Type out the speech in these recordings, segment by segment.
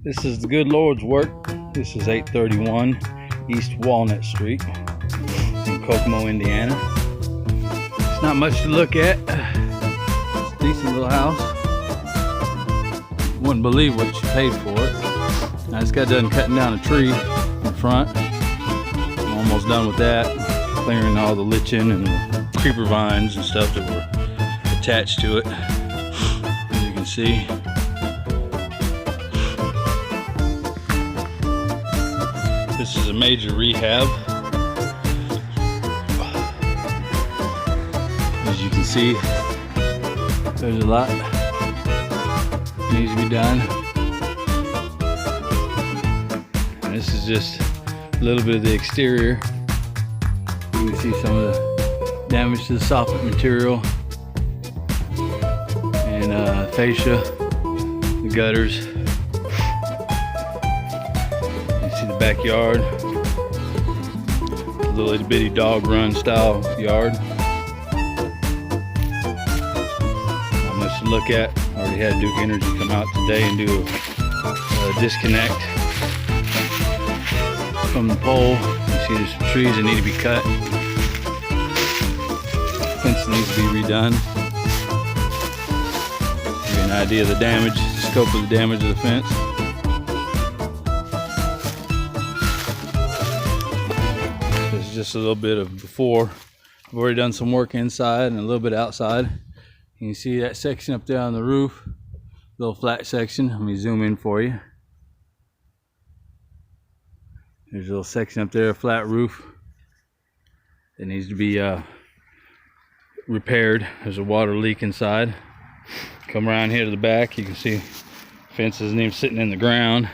This is the good Lord's work. This is 831 East Walnut Street in Kokomo, Indiana. It's not much to look at. It's a decent little house. Wouldn't believe what you paid for it. I just got done cutting down a tree in front. I'm almost done with that. Clearing all the lichen and the creeper vines and stuff that were attached to it. As you can see. This is a major rehab. As you can see, there's a lot that needs to be done. And this is just a little bit of the exterior. You can see some of the damage to the soffit material and fascia, the gutters. The backyard, a little itty bitty dog run style yard. Not much to look at. Already had Duke Energy come out today and do a disconnect from the pole. You see there's some trees that need to be cut. Fence needs to be redone. Give you an idea of the damage, the scope of the damage of the fence. Just a little bit of before. I've already done some work inside and a little bit outside. You can see that section up there on the roof, little flat section. Let me zoom in for you. There's a little section up there, a flat roof that needs to be repaired. There's a water leak inside. Come around here to the back, you can see fence isn't even sitting in the ground.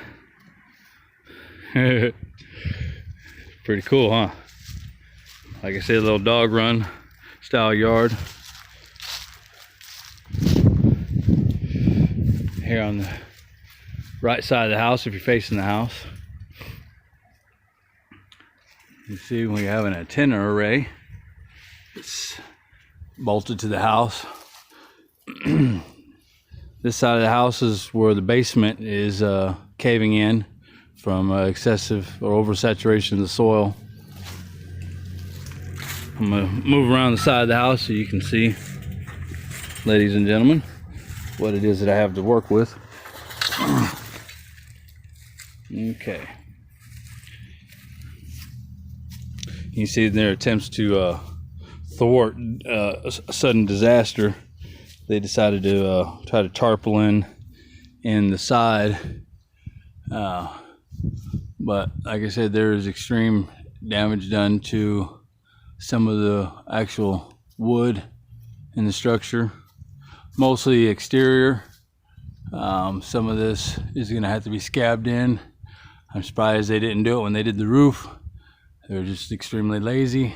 Pretty cool, huh? Like I said, a little dog run style yard. Here on the right side of the house, if you're facing the house, you see we have an antenna array. It's bolted to the house. This side of the house is where the basement is caving in from excessive or oversaturation of the soil. I'm gonna move around the side of the house so you can see, ladies and gentlemen, what it is that I have to work with. Okay. You see their attempts to thwart a sudden disaster. They decided to try to tarpaulin in the side. But like I said, there is extreme damage done to some of the actual wood in the structure, mostly exterior. Some of this is going to have to be scabbed in. I'm surprised they didn't do it when they did the roof. They're just extremely lazy.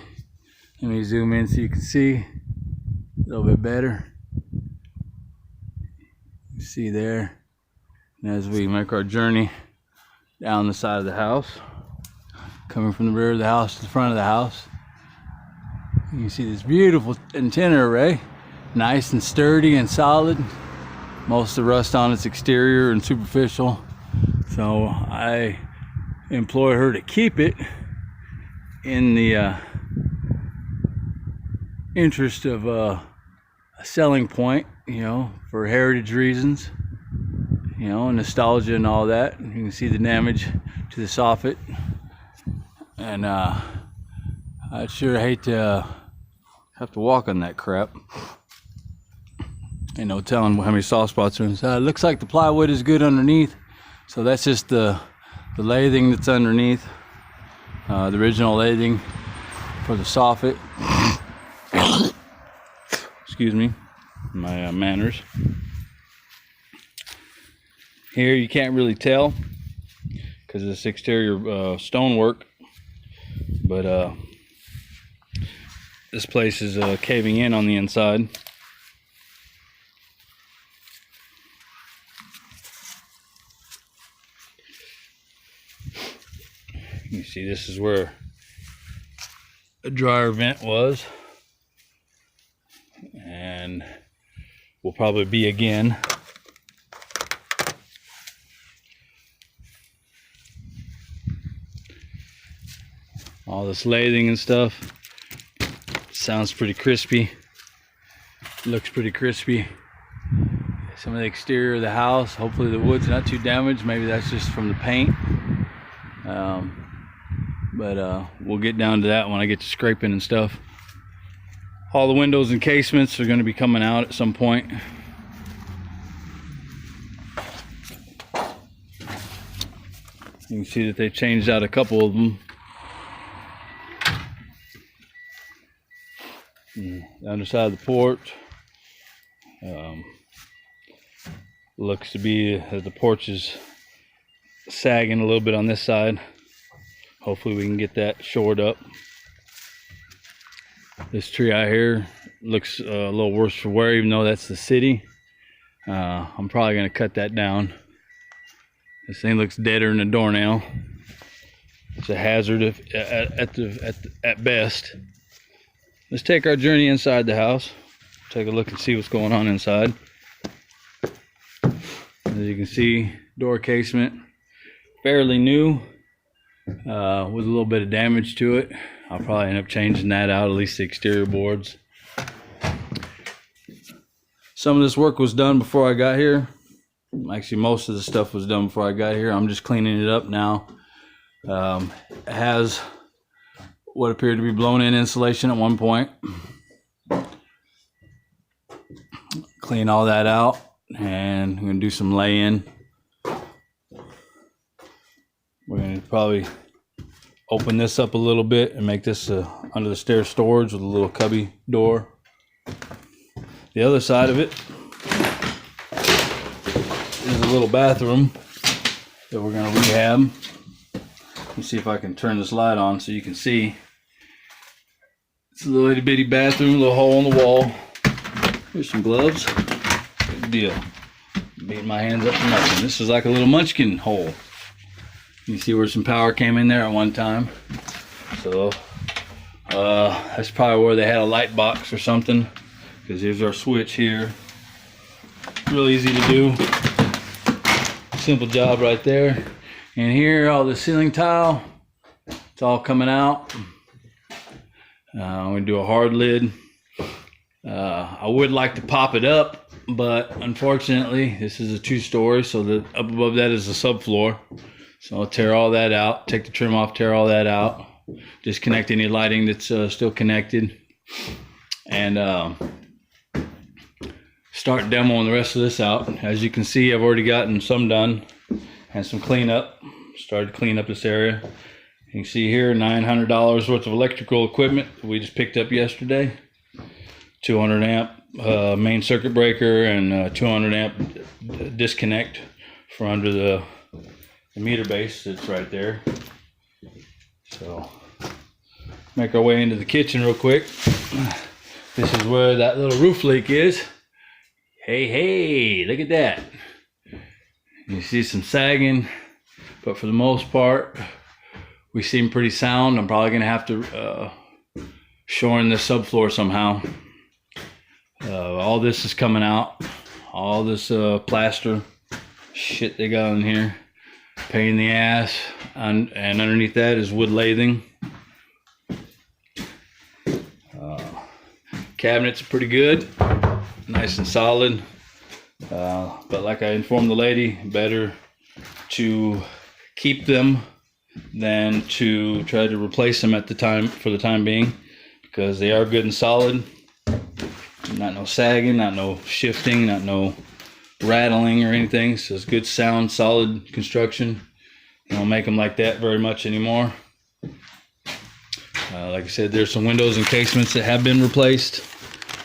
Let me zoom in so you can see a little bit better. You see there. And as we make our journey down the side of the house, coming from the rear of the house to the front of the house, you can see this beautiful antenna array, nice and sturdy and solid. Most of the rust on its exterior and superficial. So I implore her to keep it in the interest of a selling point, you know, for heritage reasons, you know, nostalgia and all that. You can see the damage to the soffit, and I'd sure hate to have to walk on that crap. Ain't no telling how many soft spots are inside. It looks like the plywood is good underneath, so that's just the lathing that's underneath, the original lathing for the soffit. Excuse me, my manners. Here you can't really tell because of this exterior stonework, but this place is caving in on the inside. You see, this is where a dryer vent was, and will probably be again. all this lathing and stuff. Sounds pretty crispy. Looks pretty crispy. Some of the exterior of the house, hopefully the wood's not too damaged. Maybe that's just from the paint. But we'll get down to that when I get to scraping and stuff. All the windows and casements are going to be coming out at some point. You can see that they changed out a couple of them. The underside of the porch looks to be that the porch is sagging a little bit on this side. Hopefully we can get that shored up. This tree out here looks a little worse for wear, even though that's the city. I'm probably going to cut that down. This thing looks deader than a doornail. It's a hazard at best. Let's take our journey inside the house. Take a look and see what's going on inside. As you can see, door casement, fairly new, with a little bit of damage to it. I'll probably end up changing that out, at least the exterior boards. Some of this work was done before I got here. Actually, most of the stuff was done before I got here. I'm just cleaning it up now. It has what appeared to be blown in insulation at one point. Clean all that out, and we're gonna do some lay-in. We're gonna probably open this up a little bit and make this under the stairs storage with a little cubby door. The other side of it is a little bathroom that we're gonna rehab. Let me see if I can turn this light on so you can see. It's a little itty bitty bathroom, a little hole in the wall. Here's some gloves. Good deal. Beating my hands up for nothing. This is like a little munchkin hole. You see where some power came in there at one time. So that's probably where they had a light box or something, because here's our switch here. Real easy to do. Simple job right there. And here, all the ceiling tile, it's all coming out. I'm gonna do a hard lid. I would like to pop it up, but unfortunately this is a 2-story, so the up above that is the subfloor. So I'll tear all that out, take the trim off, tear all that out, disconnect any lighting that's still connected, and start demoing the rest of this out. As you can see, I've already gotten some done and some cleanup. Started to clean up this area. You can see here $900 worth of electrical equipment we just picked up yesterday. 200 amp main circuit breaker and 200 amp disconnect for under the meter base that's right there. So make our way into the kitchen real quick. This is where that little roof leak is. Hey, look at that. You see some sagging, but for the most part we seem pretty sound. I'm probably gonna have to shore in this subfloor somehow. All this is coming out. All this plaster shit they got in here. Pain in the ass. And underneath that is wood lathing. Cabinets are pretty good. Nice and solid. But like I informed the lady, better to keep them than to try to replace them at the time, for the time being, because they are good and solid. Not no sagging, not no shifting, not no rattling or anything. So it's good, sound, solid construction. I don't make them like that very much anymore. Like I said, there's some windows and casements that have been replaced,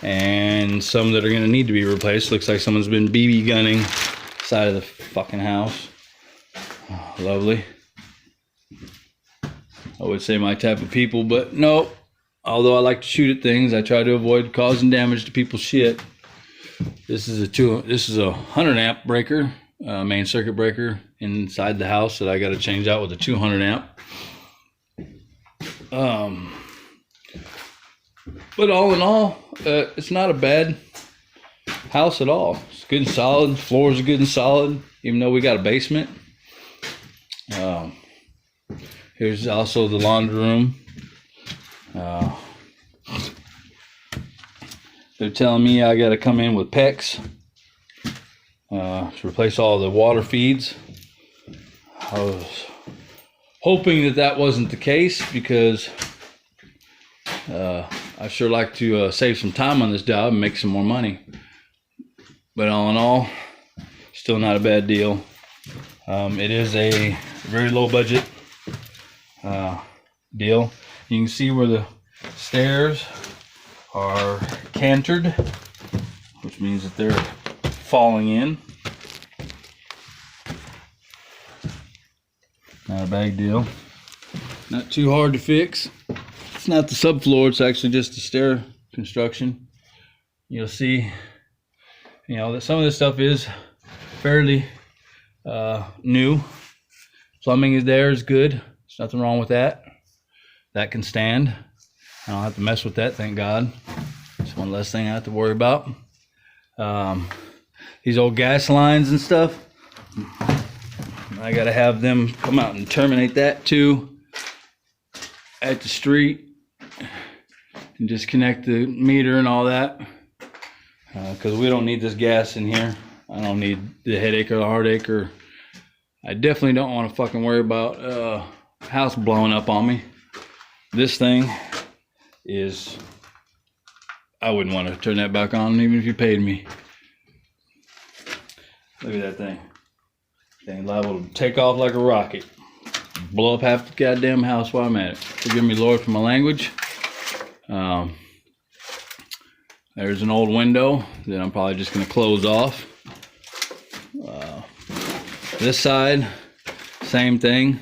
and some that are going to need to be replaced. Looks like someone's been BB gunning side of the fucking house. Oh, lovely. I would say my type of people, but no. Although I like to shoot at things, I try to avoid causing damage to people's shit. This is a 100 amp breaker, main circuit breaker inside the house that I got to change out with a 200 amp. But all in all, it's not a bad house at all. It's good and solid. Floors are good and solid, even though we got a basement. Here's also the laundry room. They're telling me I got to come in with PEX to replace all the water feeds. I was hoping that that wasn't the case, because I sure like to save some time on this job and make some more money. But all in all, still not a bad deal. It is a very low budget deal. You can see where the stairs are cantered, which means that they're falling in. Not a big deal. Not too hard to fix. It's not the subfloor, it's actually just the stair construction. You'll see, you know, that some of this stuff is fairly new. Plumbing is there, is good. There's nothing wrong with that. That can stand. I don't have to mess with that, thank God. It's one less thing I have to worry about. These old gas lines and stuff, I gotta have them come out and terminate that too at the street and disconnect the meter and all that, because we don't need this gas in here. I don't need the headache or the heartache, or I definitely don't want to fucking worry about house blowing up on me. This thing is, I wouldn't want to turn that back on even if you paid me. Look at that thing. Thing liable to take off like a rocket, blow up half the goddamn house while I'm at it. Forgive me, Lord, for my language. There's an old window that I'm probably just going to close off. This side, same thing.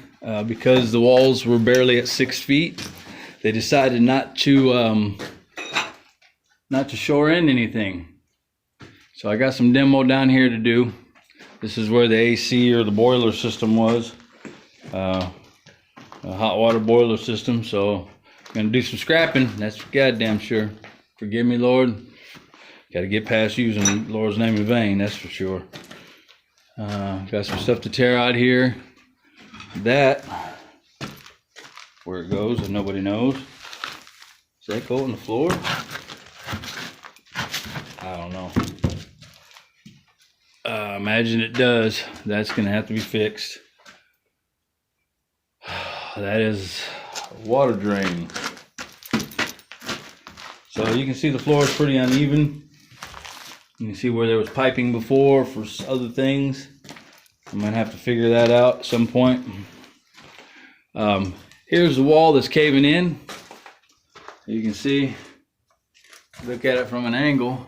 Because the walls were barely at 6 feet, they decided not to shore in anything. So I got some demo down here to do. This is where the AC or the boiler system was, a hot water boiler system. So I'm gonna do some scrapping, that's for goddamn sure. Forgive me, Lord. Got to get past using the Lord's name in vain, that's for sure. Got some stuff to tear out here. That, where it goes and nobody knows. Does that go on the floor? I don't know. Imagine it does. That's gonna have to be fixed. That is a water drain. So you can see the floor is pretty uneven. You can see where there was piping before for other things. I'm gonna have to figure that out at some point. Here's the wall that's caving in. You can see, look at it from an angle,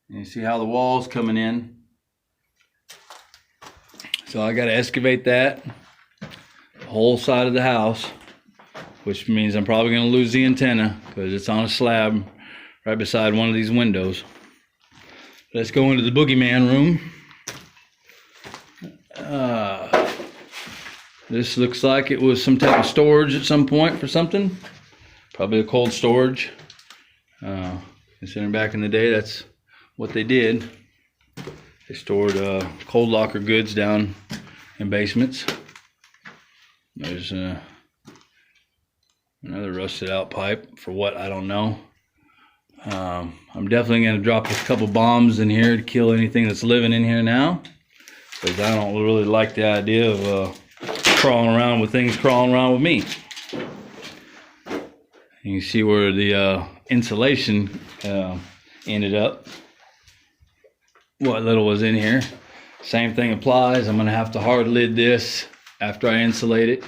and you see how the wall's coming in. So I got to excavate that whole side of the house, which means I'm probably going to lose the antenna because it's on a slab right beside one of these windows. Let's go into the boogeyman room. This looks like it was some type of storage at some point for something. Probably a cold storage. Considering back in the day, that's what they did. They stored cold locker goods down in basements. There's another rusted out pipe for what, I don't know. I'm definitely going to drop a couple bombs in here to kill anything that's living in here now, because I don't really like the idea of crawling around with things crawling around with me. You can see where the insulation ended up. What little was in here. Same thing applies. I'm going to have to hard lid this after I insulate it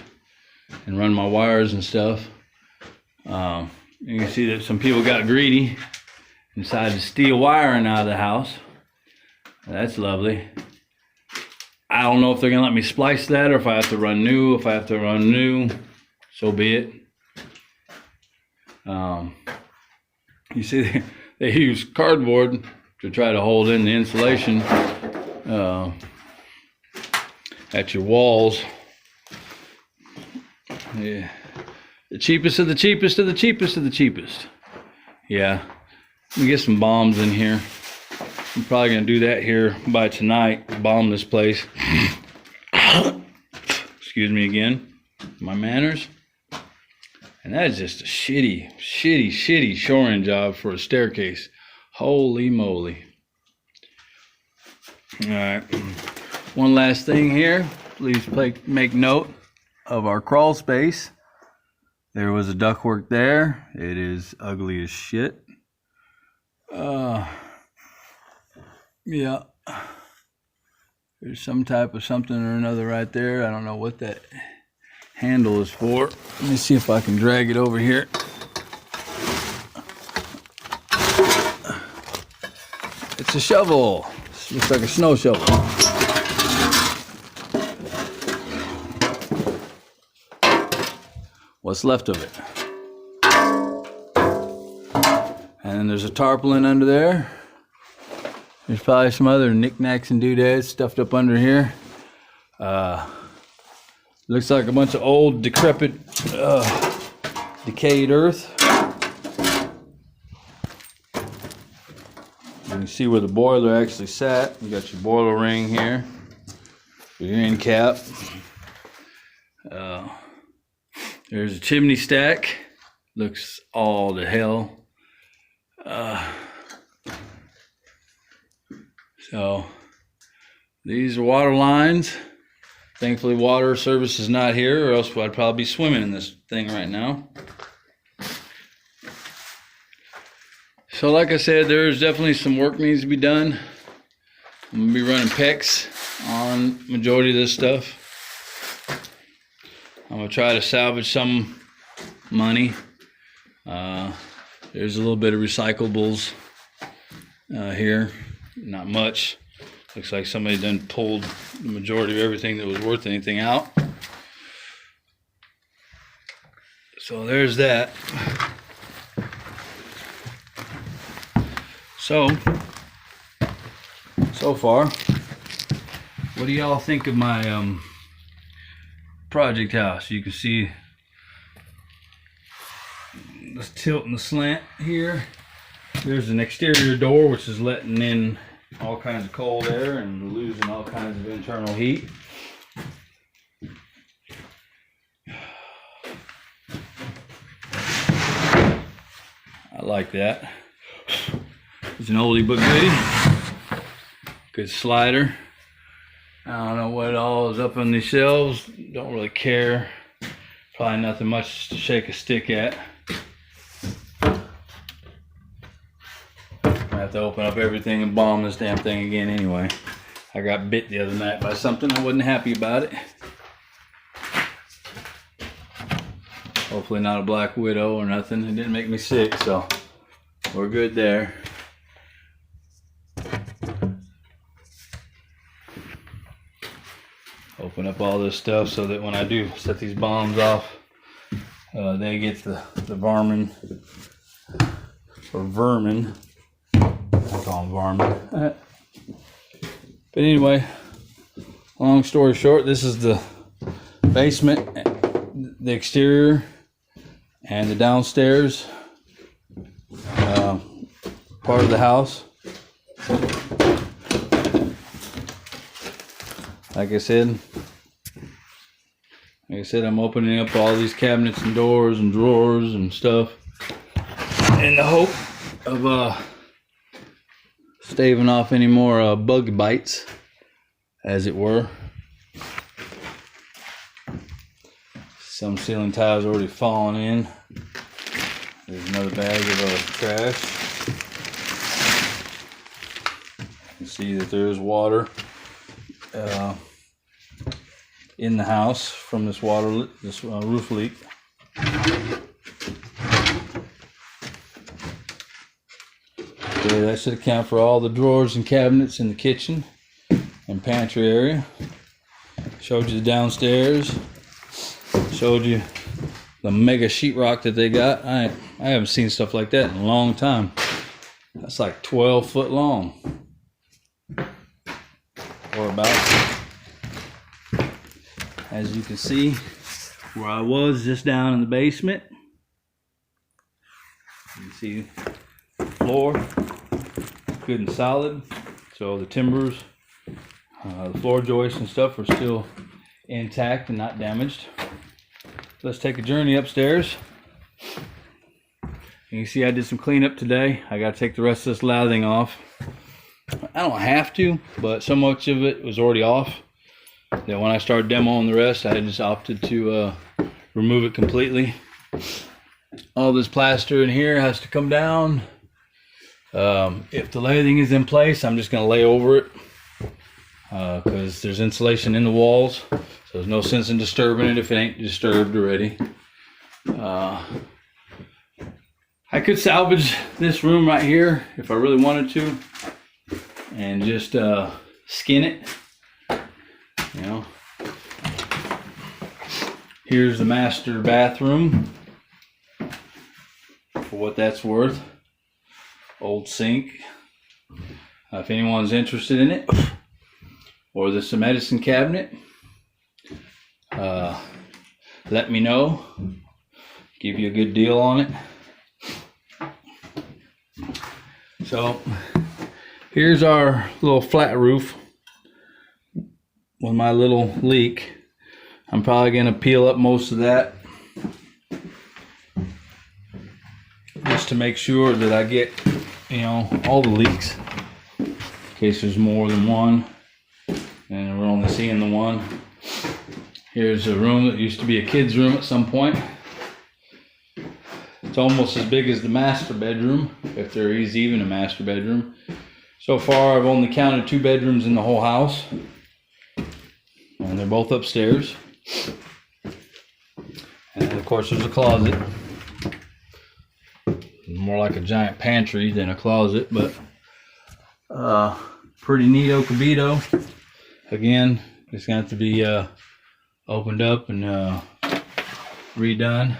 and run my wires and stuff. You can see that some people got greedy and decided to steal wiring out of the house. That's lovely. I don't know if they're going to let me splice that or if I have to run new. If I have to run new, so be it. You see, they use cardboard to try to hold in the insulation at your walls. Yeah. The cheapest of the cheapest of the cheapest of the cheapest. Yeah. Let me get some bombs in here. I'm probably going to do that here by tonight. Bomb this place. Excuse me again. My manners. And that is just a shitty shoring job for a staircase. Holy moly. All right. One last thing here. Please make note of our crawl space. There was a ductwork there. It is ugly as shit. Yeah. There's some type of something or another right there. I don't know what that handle is for. Let me see if I can drag it over here. It's a shovel. It looks like a snow shovel. What's left of it. And then there's a tarpaulin under there. There's probably some other knickknacks and doodads stuffed up under here. Looks like a bunch of old, decrepit, decayed earth. You can see where the boiler actually sat. You got your boiler ring here, your end cap. There's a chimney stack. Looks all to hell. So these are water lines. Thankfully, water service is not here, or else I'd probably be swimming in this thing right now. So like I said, there's definitely some work needs to be done. I'm gonna be running PEX on majority of this stuff. I'm gonna try to salvage some money. There's a little bit of recyclables here, not much. Looks like somebody done pulled the majority of everything that was worth anything out. So there's that. So far, what do y'all think of my project house? You can see this tilt and the slant here. There's an exterior door which is letting in all kinds of cold air and losing all kinds of internal heat. I like that. It's an oldie but goodie. Good slider. I don't know what all is up on these shelves. Don't really care. Probably nothing much to shake a stick at. I have to open up everything and bomb this damn thing again anyway. I got bit the other night by something. I wasn't happy about it. Hopefully not a black widow or nothing. It didn't make me sick, so we're good there. Open up all this stuff so that when I do set these bombs off, they get the varmin, or vermin. I call them varmin. But anyway, long story short, this is the basement, the exterior, and the downstairs part of the house. Like I said, I'm opening up all these cabinets and doors and drawers and stuff in the hope of staving off any more bug bites, as it were. Some ceiling tiles already falling in. There's another bag of trash. You can see that there is water in the house from this roof leak. Okay, that should account for all the drawers and cabinets in the kitchen and pantry area. Showed you the downstairs. Showed you the mega sheetrock that they got. I haven't seen stuff like that in a long time. That's like 12 foot long. Or about. As you can see, where I was just down in the basement. You can see the floor, good and solid. So the timbers, the floor joists and stuff are still intact and not damaged. Let's take a journey upstairs You can see I did some cleanup today. I got to take the rest of this lathing off. I don't have to, but so much of it was already off that when I started demoing the rest, I just opted to remove it completely. All this plaster in here has to come down. If the lathing is in place, I'm just going to lay over it because there's insulation in the walls, so there's no sense in disturbing it if it ain't disturbed already. I could salvage this room right here if I really wanted to and just skin it, you know. Here's the master bathroom for what that's worth. Old sink. If anyone's interested in it, or this medicine cabinet, let me know. Give you a good deal on it. So here's our little flat roof with my little leak. I'm probably going to peel up most of that just to make sure that I get, you know, all the leaks in case there's more than one and we're only seeing the one. Here's a room that used to be a kid's room at some point. It's almost as big as the master bedroom, if there is even a master bedroom. So far I've only counted 2 bedrooms in the whole house, and they're both upstairs. And of course there's a closet. More like a giant pantry than a closet, but pretty neato cabito. Again, it's going to have to be opened up and redone.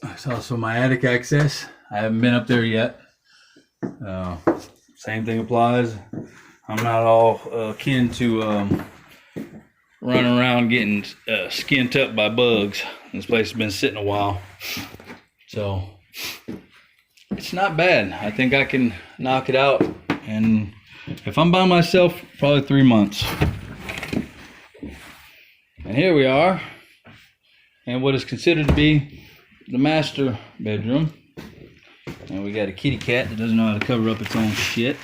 It's also my attic access. I haven't been up there yet. Same thing applies. I'm not all kin to running around getting skint up by bugs. This place has been sitting a while, so it's not bad. I think I can knock it out, and if I'm by myself, probably 3 months. And here we are, and what is considered to be the master bedroom. And we got a kitty cat that doesn't know how to cover up its own shit.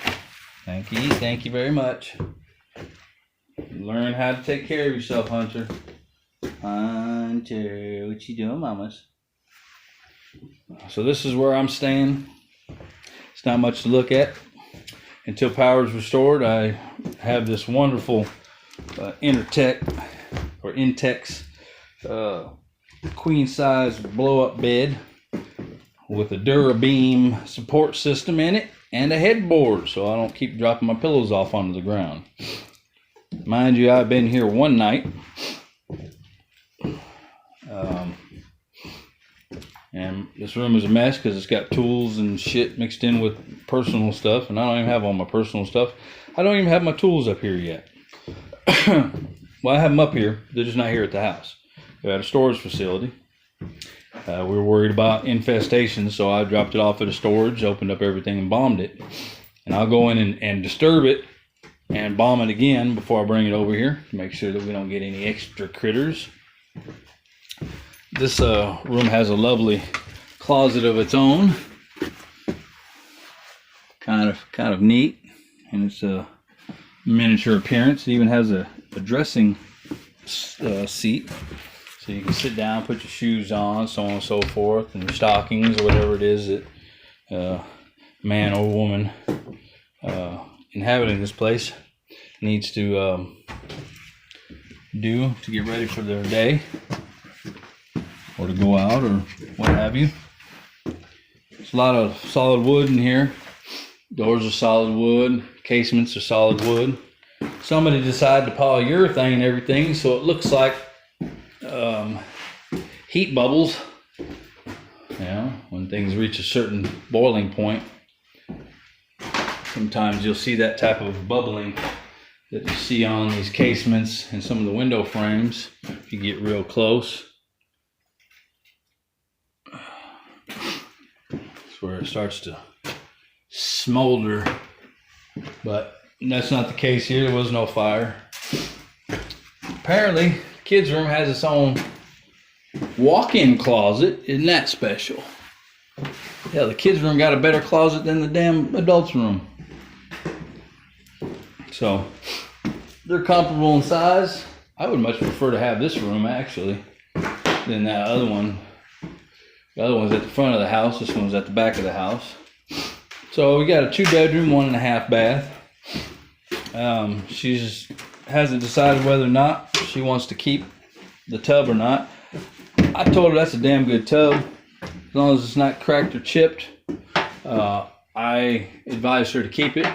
Thank you very much. Learn how to take care of yourself, Hunter. Hunter, what you doing, mamas? So this is where I'm staying. It's not much to look at. Until power is restored, I have this wonderful Intex queen size blow up bed with a Durabeam support system in it and a headboard so I don't keep dropping my pillows off onto the ground. Mind you, I've been here one night, and this room is a mess because it's got tools and shit mixed in with personal stuff, and I don't even have all my personal stuff. I don't even have my tools up here yet. Well, I have them up here, they're just not here at the house. We're at a storage facility. We were worried about infestation, so I dropped it off at a storage, opened up everything and bombed it. And I'll go in and disturb it and bomb it again before I bring it over here to make sure that we don't get any extra critters. This room has a lovely closet of its own. Kind of neat, and it's a miniature appearance. It even has a dressing seat. So you can sit down, put your shoes on, so on and so forth, and your stockings or whatever it is that man or woman inhabiting this place needs to do to get ready for their day or to go out or what have you. There's a lot of solid wood in here. Doors are solid wood, casements are solid wood. Somebody decided to polyurethane everything so it looks like heat bubbles. You know, when things reach a certain boiling point, sometimes you'll see that type of bubbling that you see on these casements and some of the window frames if you get real close. That's where it starts to smolder, but that's not the case here. There was no fire. Apparently, the kids' room has its own walk-in closet. Isn't that special? Yeah, the kids' room got a better closet than the damn adults' room. So they're comparable in size. I would much prefer to have this room actually than that other one. The other one's at the front of the house. This one's at the back of the house. So we got a 2-bedroom, 1.5 bath. She just hasn't decided whether or not she wants to keep the tub or not. I told her that's a damn good tub, as long as it's not cracked or chipped. I advised her to keep it.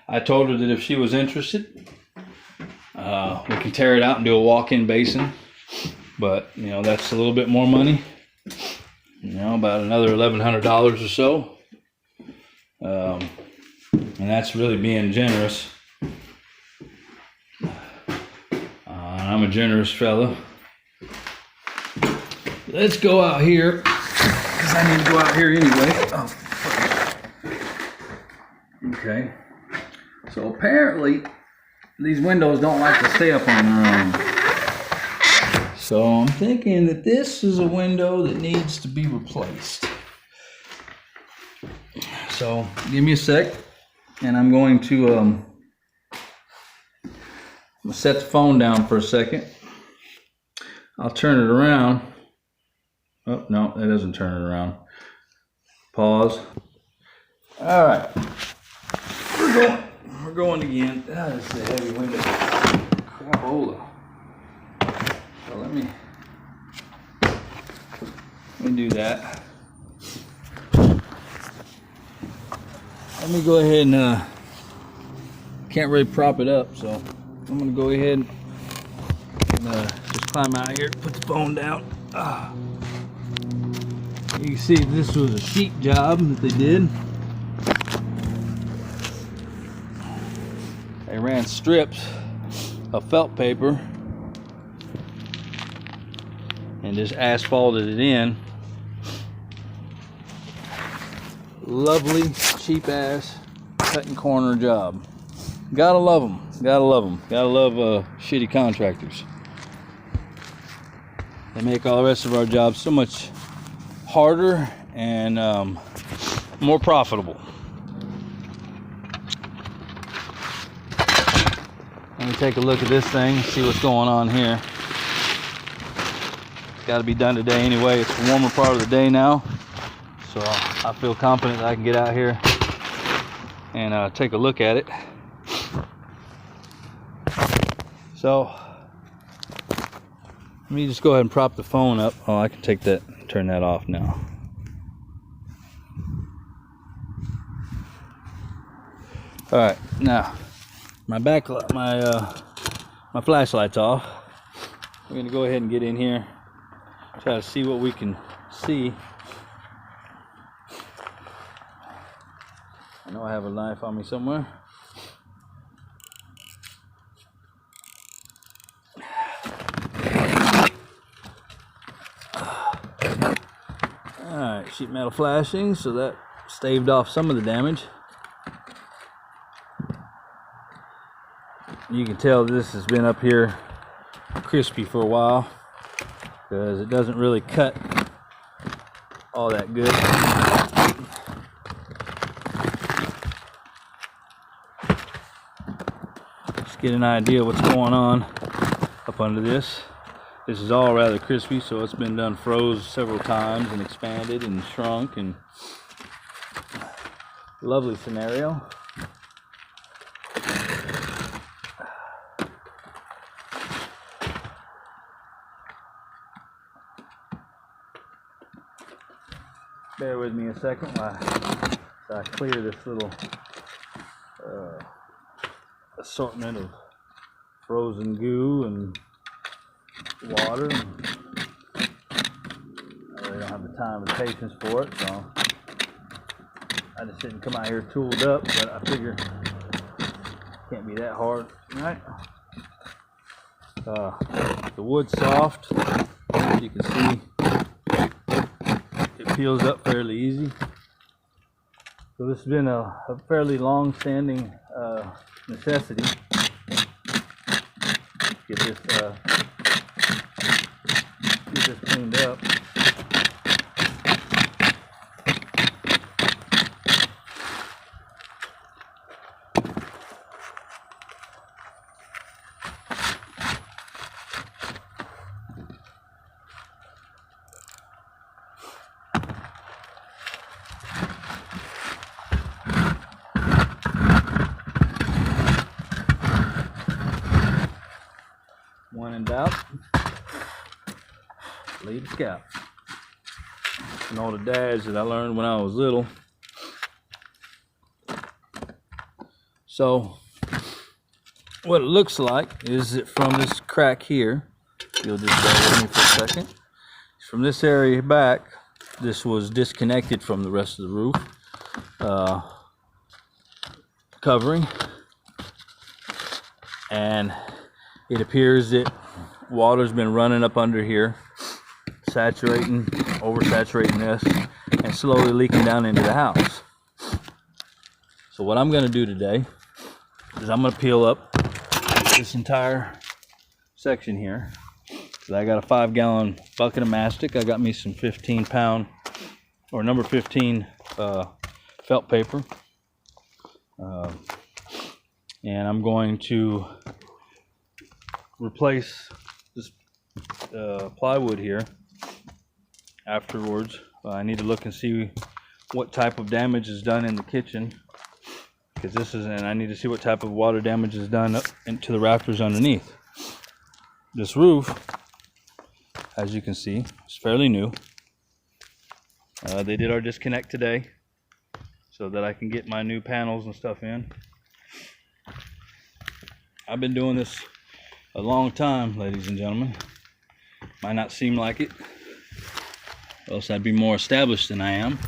I told her that if she was interested, we can tear it out and do a walk-in basin. But, you know, that's a little bit more money. You know, about another $1,100 or so. And that's really being generous. I'm a generous fella. Let's go out here, because I need to go out here anyway. Oh, okay. So apparently, these windows don't like to stay up on their own. So I'm thinking that this is a window that needs to be replaced. So give me a sec, and I'm going to set the phone down for a second. I'll turn it around. Oh, no, that doesn't turn it around. Pause. All right. We're going again. Ah, this is a heavy window. Crapola. So let me do that. Let me go ahead and can't really prop it up, so I'm gonna go ahead and just climb out here, put the phone down. You can see this was a sheet job that they did. They ran strips of felt paper and just asphalted it in. Lovely, cheap ass cut and corner job. Gotta love them. Gotta love them. Gotta love shitty contractors. They make all the rest of our jobs so much harder and more profitable. Let me take a look at this thing, see what's going on here. It's got to be done today anyway. It's the warmer part of the day now, so I feel confident that I can get out here and take a look at it. So let me just go ahead and prop the phone up. Oh, I can take that, turn that off now. All right, now my flashlight's off. We're gonna go ahead and get in here, try to see what we can see. I know I have a knife on me somewhere. Alright, sheet metal flashing, so that staved off some of the damage. You can tell this has been up here crispy for a while because it doesn't really cut all that good. Just get an idea of what's going on up under this. This is all rather crispy, so it's been done froze several times and expanded and shrunk, and lovely scenario. Bear with me a second while I clear this little assortment of frozen goo and water. I really don't have the time or patience for it, so I just didn't come out here tooled up, but I figure it can't be that hard, right? The wood's soft, as you can see. It peels up fairly easy. So this has been a fairly long-standing necessity. Get this this cleaned up. When in doubt, lead the scout. And all the dads that I learned when I was little. So what it looks like is that from this crack here, you'll just bear with me for a second. From this area back, this was disconnected from the rest of the roof covering, and it appears that water's been running up under here, saturating, oversaturating this, and slowly leaking down into the house. So what I'm going to do today is I'm going to peel up this entire section here. So I got a 5-gallon bucket of mastic. I got me some 15-pound or number 15 felt paper, and I'm going to replace this plywood here afterwards. I need to look and see what type of damage is done in the kitchen, because this is, and I need to see what type of water damage is done up into the rafters underneath. This roof, as you can see, is fairly new. They did our disconnect today so that I can get my new panels and stuff in. I've been doing this a long time, ladies and gentlemen. Might not seem like it, or else I'd be more established than I am.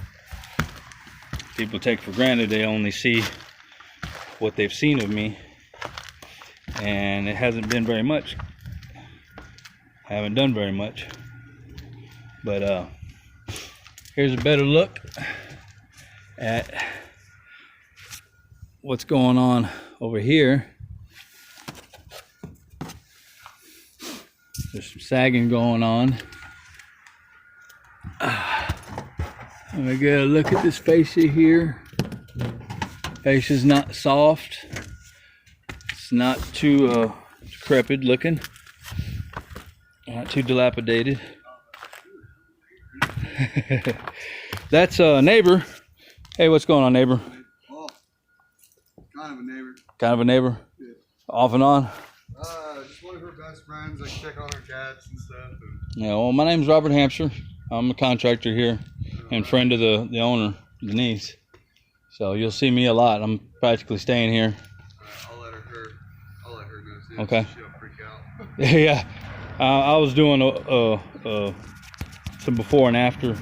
People take for granted they only see what they've seen of me, and it hasn't been very much. I haven't done very much, but here's a better look at what's going on over here. There's some sagging going on. I'm gonna get a look at this fascia here. Fascia's not soft. It's not too decrepit looking. Not too dilapidated. That's a neighbor. Hey, what's going on, neighbor? Oh, kind of a neighbor. Kind of a neighbor? Yeah. Off and on? Just one of her best friends. I check on her cats and stuff. Yeah, well, my name's Robert Hampshire. I'm a contractor here and friend of the owner, Denise. So you'll see me a lot. I'm practically staying here. I'll let her know too. Okay. She'll freak out. Yeah. I was doing some before and after